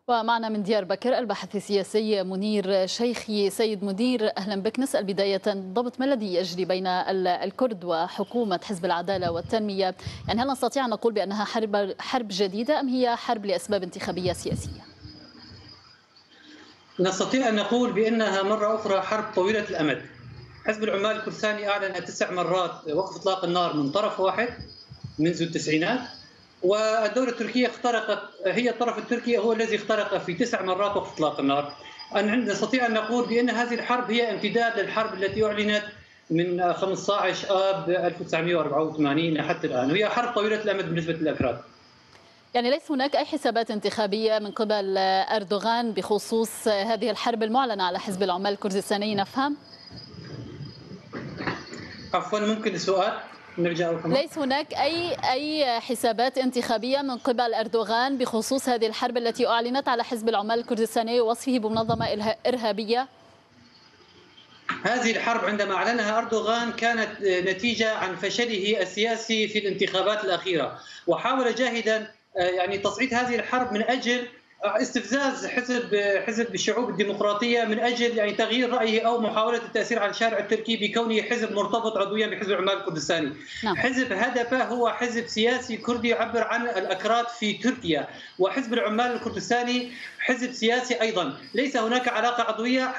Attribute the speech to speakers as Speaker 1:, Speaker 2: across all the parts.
Speaker 1: ومعنا من ديار بكر الباحث السياسي منير شيخي. سيد منير، أهلا بك. نسأل بداية ضبط ما الذي يجري بين الكرد وحكومة حزب العدالة والتنمية؟ يعني هل نستطيع أن نقول بأنها حرب جديدة أم هي حرب لأسباب انتخابية سياسية؟
Speaker 2: نستطيع أن نقول بأنها مرة أخرى حرب طويلة الأمد. حزب العمال الكردستاني أعلن 9 مرات وقف إطلاق النار من طرف واحد منذ التسعينات، والدولة التركية اخترقت، هي الطرف التركي هو الذي اخترق في 9 مرات وقف إطلاق النار. نستطيع أن نقول بأن هذه الحرب هي امتداد للحرب التي أعلنت من 15 آب 1984 حتى الآن، وهي حرب طويلة الأمد بالنسبة للأكراد.
Speaker 1: يعني ليس هناك أي حسابات انتخابية من قبل أردوغان بخصوص هذه الحرب المعلنة على حزب العمال الكردستاني، نفهم؟
Speaker 2: عفوا، ممكن السؤال نرجع لكم؟
Speaker 1: ليس هناك أي حسابات انتخابية من قبل أردوغان بخصوص هذه الحرب التي أعلنت على حزب العمال الكردستاني ووصفه بمنظمة إرهابية؟
Speaker 2: هذه الحرب عندما أعلنها أردوغان كانت نتيجة عن فشله السياسي في الانتخابات الأخيرة، وحاول جاهدا يعني تصعيد هذه الحرب من أجل استفزاز حزب الشعوب الديمقراطية، من أجل يعني تغيير رأيه أو محاولة التأثير على الشارع التركي بكونه حزب مرتبط عضويا بحزب العمال الكردستاني.
Speaker 1: نعم.
Speaker 2: حزب هدفه هو حزب سياسي كردي يعبر عن الأكراد في تركيا، وحزب العمال الكردستاني حزب سياسي أيضا، ليس هناك علاقة عضوية.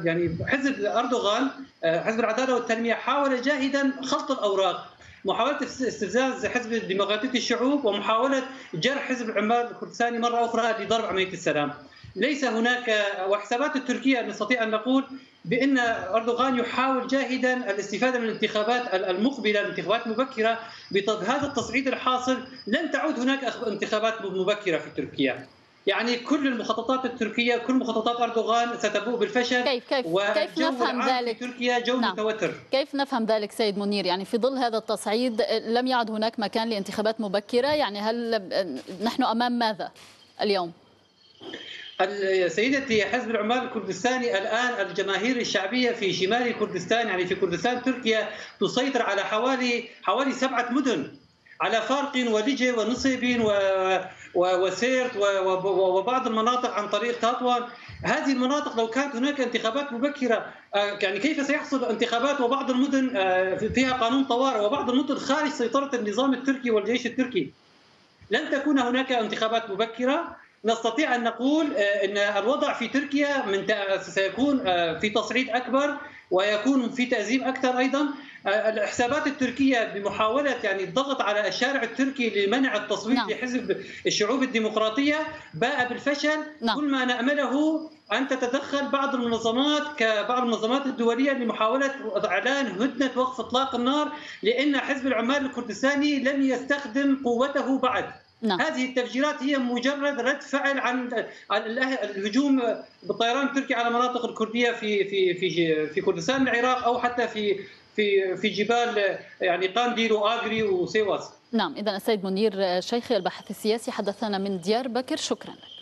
Speaker 2: يعني حزب أردوغان حزب العدالة والتنمية حاول جاهدا خلط الأوراق، محاولة استفزاز حزب ديمقراطية الشعوب ومحاولة جرح حزب العمال الكردستاني مرة أخرى لضرب عملية السلام. ليس هناك، وحسابات التركية نستطيع أن نقول بأن أردوغان يحاول جاهدا الاستفادة من الانتخابات المقبلة، الانتخابات المبكرة. بهذا التصعيد الحاصل لن تعود هناك انتخابات مبكرة في تركيا. يعني كل المخططات التركية، كل مخططات أردوغان ستبوء بالفشل.
Speaker 1: كيف نفهم ذلك؟
Speaker 2: في تركيا جو
Speaker 1: نعم.
Speaker 2: متوتر.
Speaker 1: كيف نفهم ذلك سيد منير؟ يعني في ظل هذا التصعيد لم يعد هناك مكان لانتخابات مبكرة، يعني هل نحن أمام ماذا اليوم؟
Speaker 2: سيدتي، حزب العمال الكردستاني الآن الجماهير الشعبية في شمال كردستان، يعني في كردستان تركيا، تسيطر على حوالي 7 مدن، على فارق ولجة ونصيب وسيرت وبعض المناطق عن طريق تطوان. هذه المناطق لو كانت هناك انتخابات مبكرة، يعني كيف سيحصل انتخابات وبعض المدن فيها قانون طوارئ وبعض المدن خارج سيطرة النظام التركي والجيش التركي؟ لن تكون هناك انتخابات مبكرة. نستطيع أن نقول أن الوضع في تركيا سيكون في تصعيد أكبر ويكون في تأزيم أكثر أيضا. الحسابات التركية بمحاولة يعني الضغط على الشارع التركي لمنع التصويت
Speaker 1: نعم.
Speaker 2: لحزب الشعوب الديمقراطية باء بالفشل.
Speaker 1: نعم.
Speaker 2: كل ما نأمله أن تتدخل بعض المنظمات الدولية لمحاولة إعلان هدنة وقف إطلاق النار، لأن حزب العمال الكردستاني لم يستخدم قوته بعد.
Speaker 1: نعم.
Speaker 2: هذه التفجيرات هي مجرد رد فعل عن الهجوم بالطيران التركي على المناطق الكردية في كردستان العراق، أو حتى في جبال يعني قانديل وآغري وسيواس.
Speaker 1: نعم، إذن السيد منير شيخي الباحث السياسي حدثنا من ديار بكر، شكرا لك.